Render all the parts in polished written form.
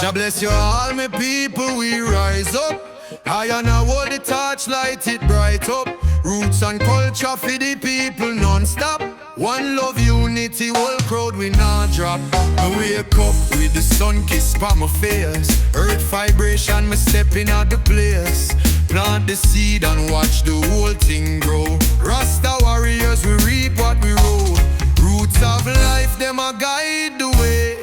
God bless you all, my people, we rise up. I and I hold the torch, light it bright up. Roots and culture for the people non-stop. One love, unity, whole crowd we not drop. I wake up with the sun kiss on my face. Earth vibration, me stepping out the place. Plant the seed and watch the whole thing grow. Rasta warriors, we reap what we row. Roots of life, them a guide the way.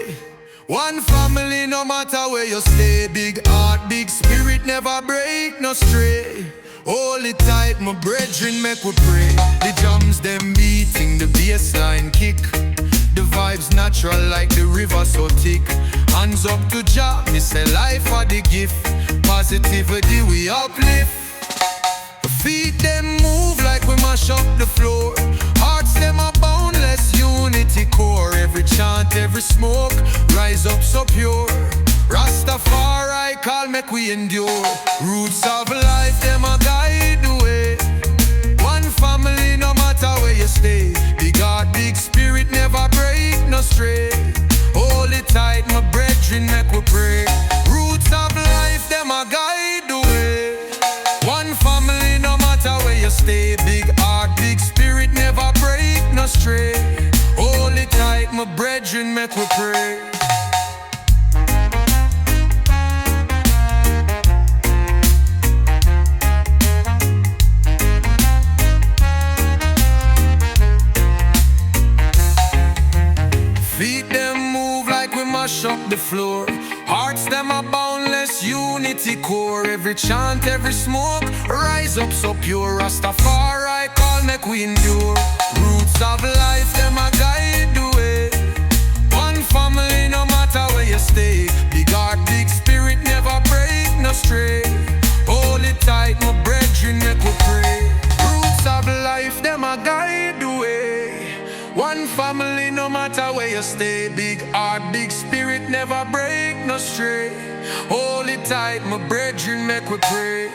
One family, no matter where you stay. Big heart, big spirit, never break, no stray. Hold it tight, my brethren, make we pray. The drums, them beating, the bass line kick. The vibes natural like the river so thick. Hands up to Jah, me say life for the gift. Positivity we uplift. Feet them move like we mash up the floor. Hearts them are boundless, unity core. Every chant, every smoke, rise up so pure. Rastafari call, make we endure. Roots of life, them a guide the way. One family, no matter where you stay. Big heart, big spirit, never break, no stray. Hold it tight, my brethren, make we pray. Roots of life, them a guide the way. One family, no matter where you stay. Big heart, big spirit, never break, no stray. Hold it tight, my brethren, make we pray. Feet them move like we mash up the floor. Hearts them are boundless, unity core. Every chant, every smoke, rise up so pure. Rastafari call, make we endure. Roots of life, them a guide the way. One family, no matter where you stay. Big heart, big spirit, never break, no stray. Hold it tight, my brethren, make we pray. Roots of life, them a guide the way. One family, no matter where you stay. Big heart, big spirit, never break, no stray. Hold it tight, my brethren, make we pray.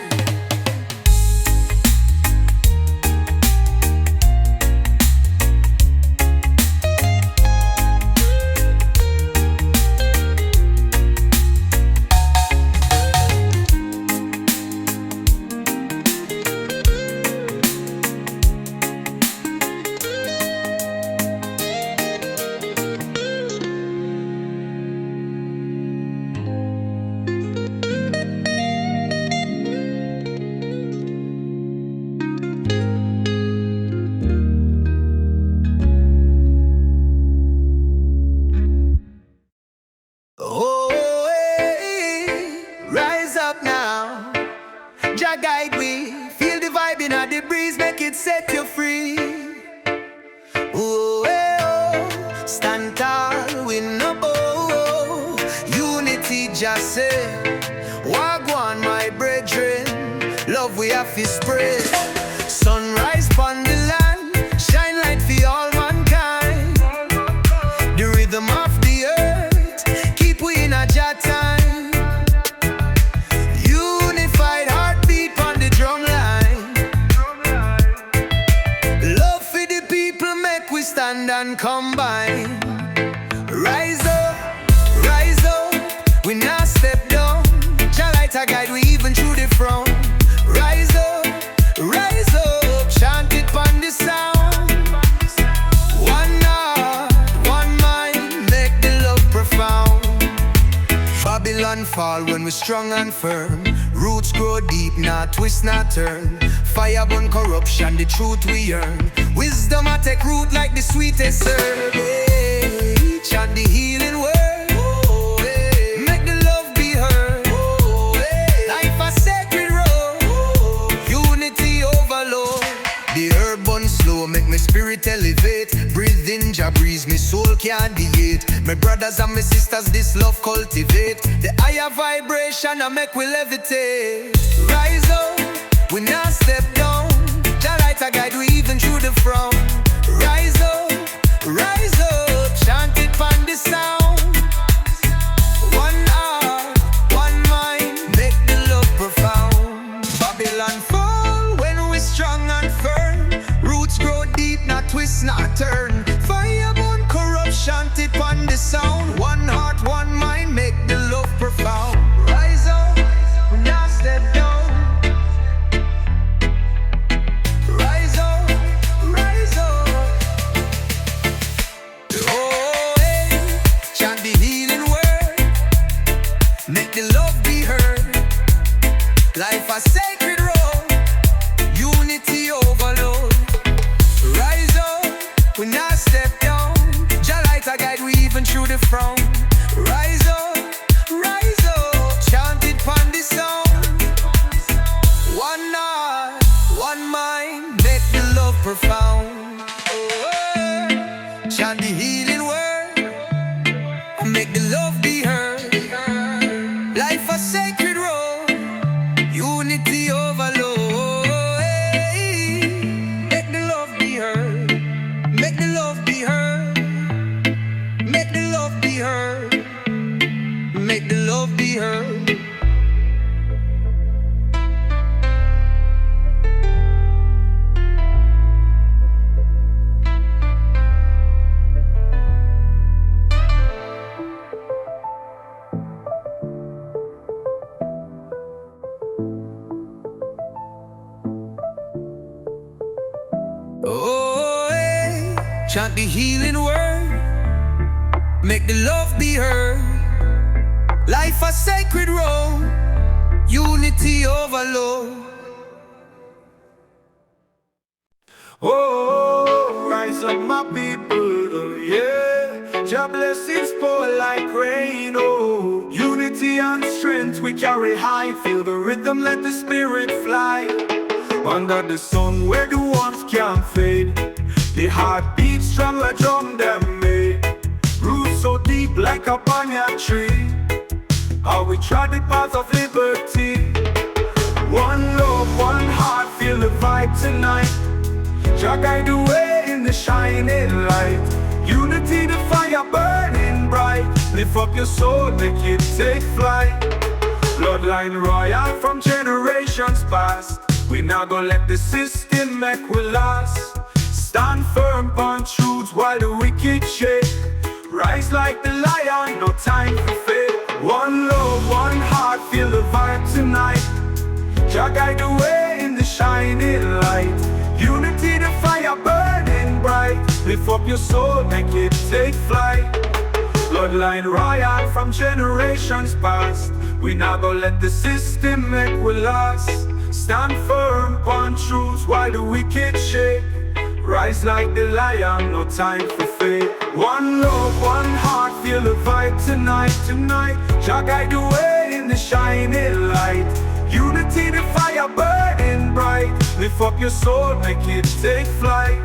Jah guide we, feel the vibe in the breeze, make it set you free. Oh, oh, stand tall, we no bow. Unity just say, wagwan my brethren, love we have to spread. Sunrise upon the land, shine light for all mankind. The rhythm of the earth, keep we in a Jah time. Stand and combine. Rise up, we not step down. Jah light a guide, we even through the front. Rise up, chant it on the sound. One heart, one mind, make the love profound. Babylon fall when we strong and firm. Roots grow deep, not twist, not turn. Fire burn corruption, the truth we earn. Wisdom I take root like the sweetest herb. Hey, chant the healing word. Oh, hey. Make the love be heard. Oh, hey. Life a sacred road. Oh, unity overload. The herb burn slow, make my spirit elevate. Breathe in Jah breeze, my soul can't delete. My brothers and my sisters, this love cultivate. The higher vibration I make we levitate. Rise up, we not step down. Jah light a guide, we even through the front. Rise up, chant it on the sound. One heart, one mind, make the love profound. Babylon fall when we strong and firm. Roots grow deep, not twist, not turn. Fire burn corruption, tip on the sound. One heart, one mind, make the love profound. Life a sacred road, unity overload. Make the love be heard, make the love be heard, make the love be heard, make the love be heard. Oh, hey, chant the healing word, make the love be heard. Life a sacred road, unity overload. Oh, rise up my people, yeah. Jah blessings pour like rain, oh. Unity and strength we carry high. Feel the rhythm, let the spirit fly. Under the sun where the warmth can't fade, the heart beats strong like drum them made. Roots so deep like a banyan tree, how we trod the path of liberty. One love, one heart, feel the vibe tonight. Jah guide the way in the shining light. Unity, the fire burning bright. Lift up your soul, make it take flight. Bloodline royal from generations past. We not gonna let the system make we last. Stand firm on truths while the wicked shake. Rise like the lion, no time for fate. One love, one heart, feel the vibe tonight. Jah guide the way in the shining light. Unity, the fire burning bright. Lift up your soul, make it take flight. Bloodline royal from generations past. We not gonna let the system make we last. Stand firm on truths while the wicked shake. Rise like the lion, no time for fate. One love, one heart, feel the vibe tonight, tonight. Jah guide the way in the shining light. Unity, the fire burning bright. Lift up your soul, make it take flight.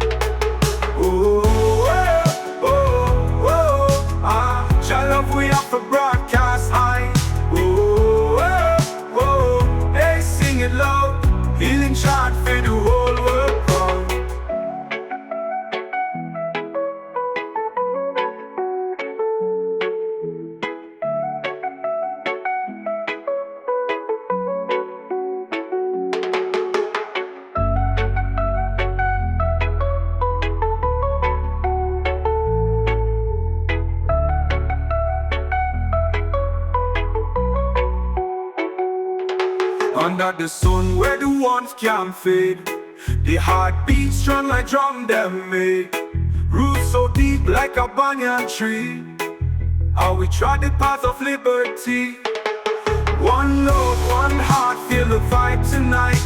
Oh, oh, oh, oh, ah. Jah love we have to broadcast high. Oh, oh, oh, hey, sing it loud. Healing chant for the whole world proud. Under the sun where the warmth can't fade, the heart beats strong like drum them made. Roots so deep like a banyan tree, how we trod the path of liberty. One love, one heart, feel the vibe tonight.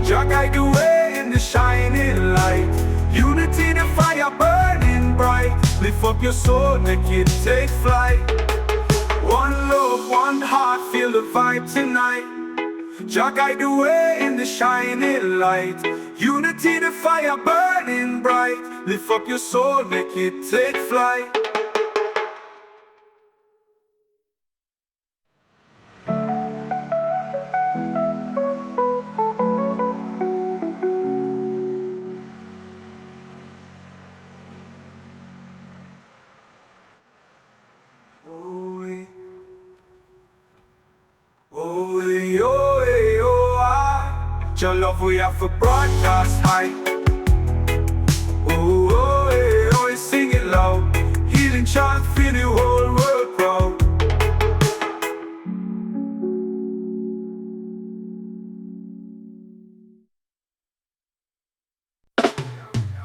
Jah guide the way in the shining light. Unity, the fire burning bright. Lift up your soul, make it take flight. One love, one heart, feel the vibe tonight. Jah guide the way in the shining light. Unity, the fire burning bright. Lift up your soul, make it take flight. Jah love we have for broadcast high. Oh, oh, hey, oh, sing it loud. Healing chant for the whole world proud.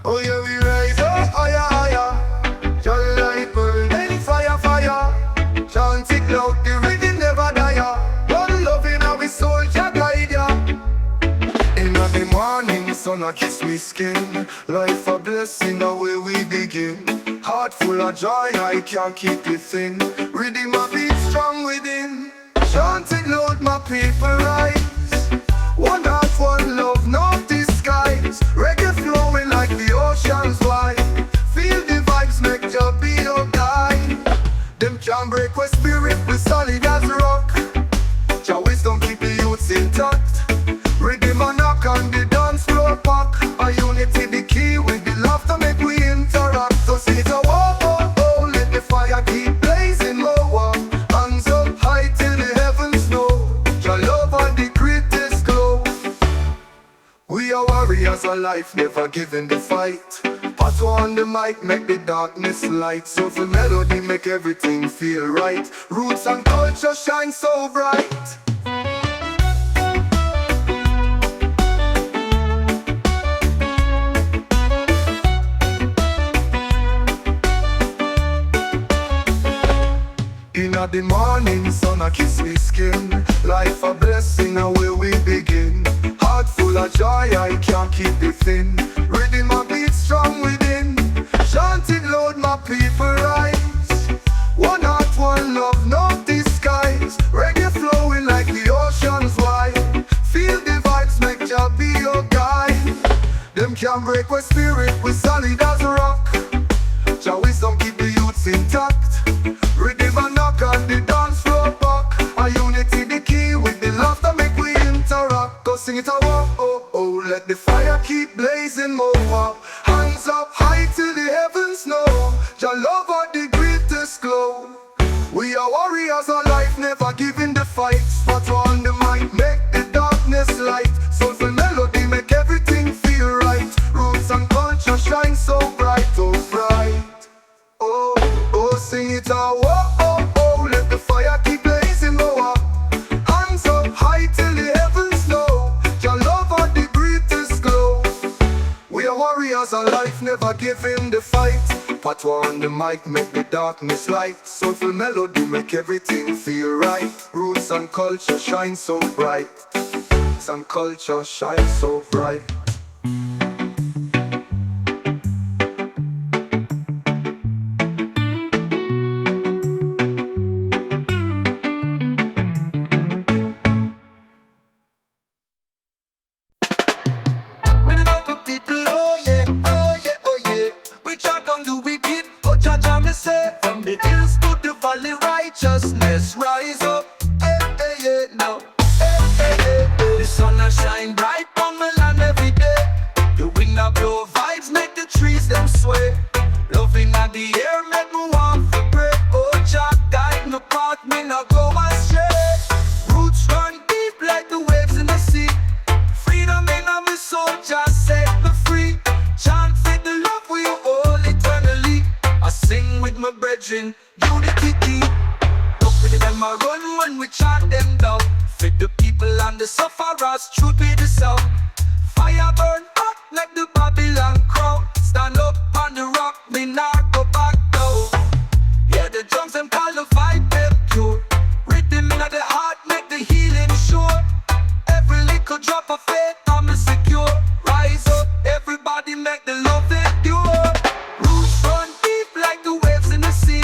Oh yeah, we rise up higher, higher. Jah light burning fire, fire. Chant it loud, the rhythm never die. One love in our soul, Jah guide ya. Inna the morning, sun a kiss me skin. Life a blessing, the way we begin. Heart full of joy, I can't keep it thin. Rhythm a beat strong within. Chant it loud, my people rise. One heart, one love, no disguise. Reggae flowing like the ocean's wide. Feel the vibes, make your beat up die. Them can't break with spirit, we solid as rock. Jah wisdom keep the youths intact. Rhythm and knock on the dance floor pack. A unity the key with the laughter make we interact. So sing it a whoa, oh, oh, let the fire keep blazing lower. Hands up high till the heavens know. Your love and the greatest glow. We are warriors of life, never giving the fight. Pato on the mic, make the darkness light. Soulful melody, make everything feel right. Roots and culture shine so bright. Inna the morning, sun a kiss me skin. Life a blessing, and where we begin. Heart full of joy, I can't keep it thin. Rhythm a beat strong within. Chant it loud, my people rise. One heart, one love, no disguise. Reggae flowing like the ocean's wide. Feel the vibes, make Jah be your guide. Them can't break our spirit, we solid as a rock. Jah wisdom keep the youths intact. Rhythm and knock on the dance floor back. A unity the key with the laughter make we interact. Go sing it a whoa, oh, oh, let the fire keep blazing more. Hands up high till the heavens know. Jah love are the greatest glow. We are warriors of life, never giving the fight. Spot on the mic, make the darkness light. Soulful melody, make everything feel right. Roots and culture shine so bright, oh bright. Oh, oh, sing it a whoa, oh, oh, let the fire keep blazing lower. Hands up high till the heavens know. Your love are the greatest glow. We are warriors of life, never giving the fight. Pato on the mic, make the darkness light. Soulful melody, make everything feel right. Roots and culture shine so bright. Roots and culture shine so bright. From the hills to the valley, righteousness rise up. Hey, hey, hey, now. Hey, hey, hey, hey. The sun a shine bright on my land every day. The wind a blow vibes, make the trees them sway. Loving at the air, make me want to pray. Oh, Jah guide me path, me not go astray. Roots run deep like the waves in the sea. Freedom in my soul, Jah set me free. Chant for the love we all eternally. I sing with my brethren, unity key. Up with them I run when we chant them down. Feed the people and the sufferers, truth be the sound. Fire burn hot like the Babylon crown. Stand up on the rock, me not go back down. Yeah, the drums them call the vibe them pure. Rhythm in the heart make the healing sure. Every little drop of faith I'm secure. Rise up, everybody make the love endure. Roots run deep like the waves in the sea.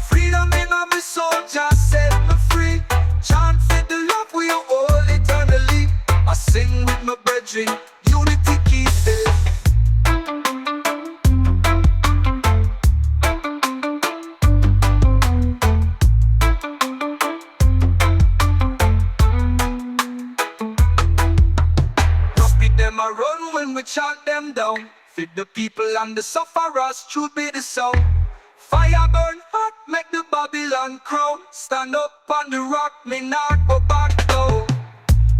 Freedom in my soul, just set me free. Chant for the love we are all eternally. I sing with my brethren, unity key. Them I run when we chant them down. Feed the people and the sufferers, truth be the sound. Fire burn hot, make the Babylon crown. Stand up on the rock, me not go back down.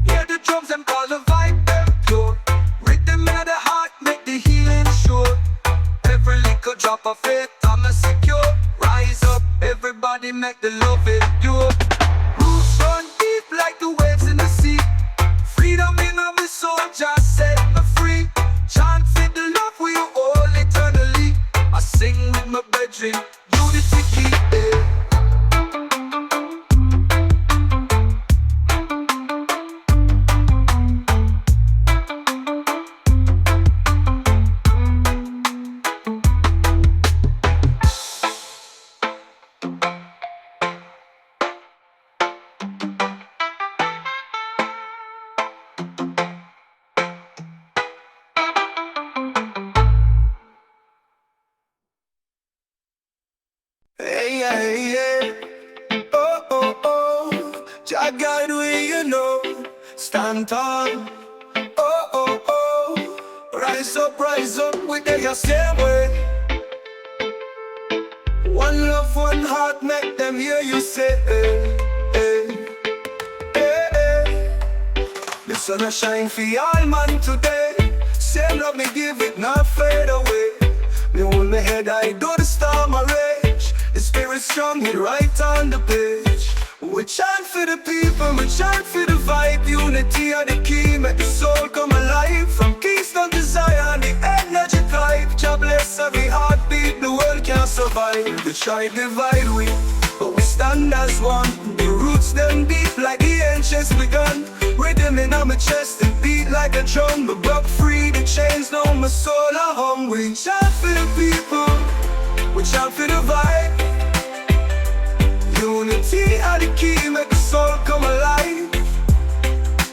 Hear the drums them call the vibe them pure. Rhythm in the heart, make the healing sure. Every little drop of faith, I'm secure. Rise up, everybody make the love endure. Roots run deep like the waves in the sea. Freedom in my soul, just set me free. Chant for the love we are all eternally. I sing with my brethren, unity key. Jah guide we, you know, stand tall. Oh, oh, oh, rise up, we take your same way. One love, one heart, make them hear you say, hey, hey, hey, hey. The sun a shine for all man today. Same love me give it, not fade away. Me hold my head high, do the storm a rage. The spirit strong, it right on the page. We chant for the people, we chant for the vibe. Unity are the key, make the soul come alive. From Kingston to Zion, the energy type. Jah bless every heartbeat, the world can't survive. We try divide we, but we stand as one. The roots them deep like the ancients begun. Rhythm in my chest and beat like a drum. But broke free the chains, now my soul a hum. We chant for the people, we chant for the vibe. Unity are the key, make the soul come alive.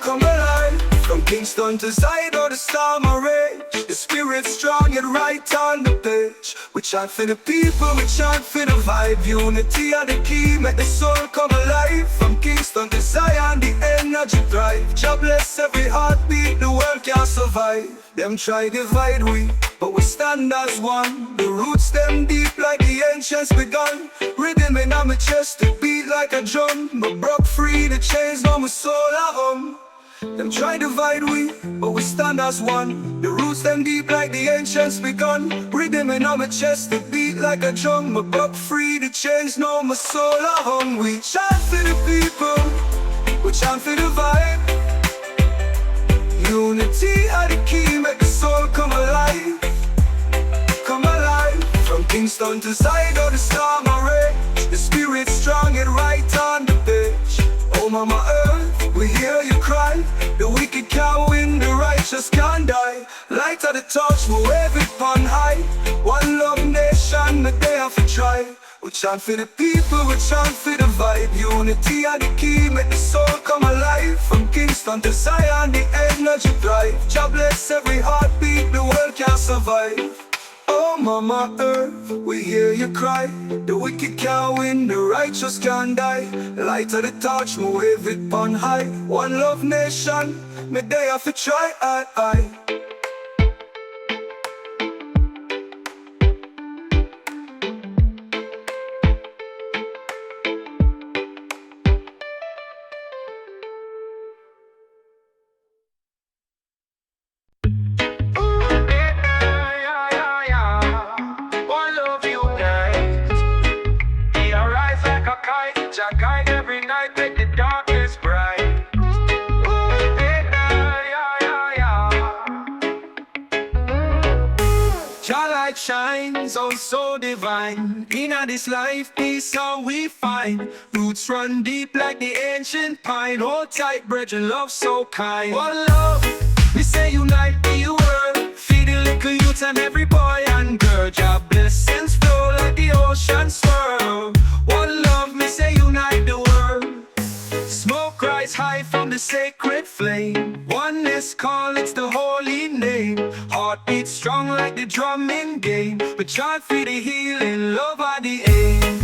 Come alive. From Kingston to Zion or the storm a rage. The spirit strong and right on the page. We chant for the people, we chant for the vibe. Unity are the key, make the soul come alive. From Kingston to Zion, the energy thrive. Jah bless every heartbeat, the world can't survive. Them try divide we, but we stand as one. The roots them deep like the ancients begun. Rhythm in my chest, it beat like a drum. But broke free the chains, now my soul a hum. Them try divide we, but we stand as one. The roots them deep like the ancients begun. Rhythm in my chest, it beat like a drum. But broke free the chains, now my soul a hum. We chant for the people, we chant for the vibe. Unity are the key, make the soul come alive. Come alive. From Kingston to Zion or the storm a rage. The spirit strong and right on the page. Oh mama earth, we hear you cry. The wicked can't win, the righteous can't die. Light of the torch, we wave it on high. One love nation, the day have to try. We chant for the people, we chant for the vibe. Unity are the key, make the soul come alive. From Kingston to Zion, the energy thrive. Jah bless every heartbeat, the world can't survive. Oh mama earth, we hear you cry. The wicked can't win, the righteous can't die. Light of the torch, we wave it on high. One love nation, may they have to try. Jah guide every night, make the darkness bright. Jah light shines, oh so divine. In this life, peace all we find. Roots run deep like the ancient pine. Hold tight, brethren, love so kind. One love, we say unite the world. Feed the little youth and every boy and girl. Jah blessings flow like the ocean swirl. One love, me say unite the world. Smoke rise high from the sacred flame. Oneness call, it's the holy name. Heartbeat strong like the drumming game. But chant for the healing, love are the aim.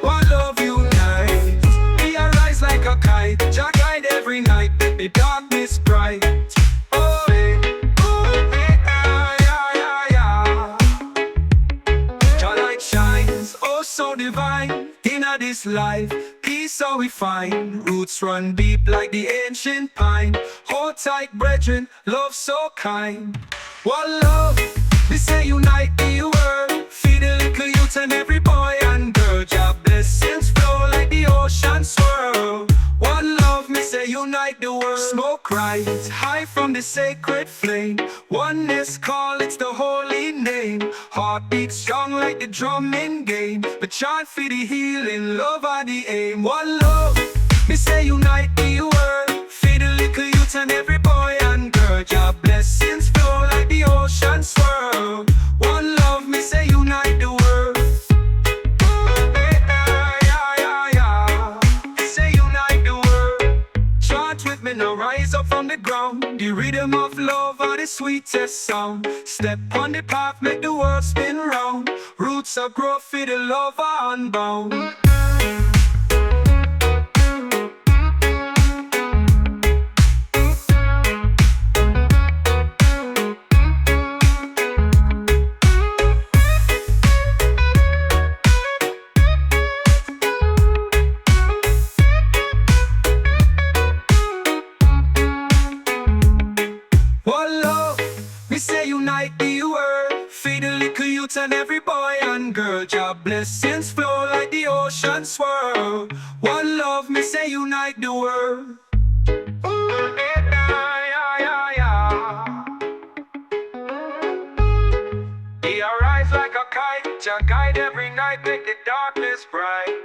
One love unite. We arise like a kite. Jah guide every night, make the darkness bright. So divine, in this life, peace all we find. Roots run deep like the ancient pine. Hold tight, brethren, love so kind. One love, we say unite the world. Feed the little youth and every boy and girl. Jah blessings flow like the ocean swirl. One love, me say unite the world. Smoke rise high from the sacred flame. Oneness call, it's the holy name. Heartbeat strong like the drumming game. But chant for the healing, love are the aim. One love, me say unite the world. Feed the little youth and every boy and girl. Jah blessings flow like the ocean swirl. One love, me say unite the world. Say unite the world. Chant with me now, rise up from the ground. The rhythm of love are the sweetest sound. Step on the path, make the world spin round. Roots of growth for the love are unbound. unite the world. Feed the little youth and every boy and girl. Jah blessings flow like the ocean swirl. One love, me say unite the world. He arise like a kite, Jah guide every night, make the darkness bright.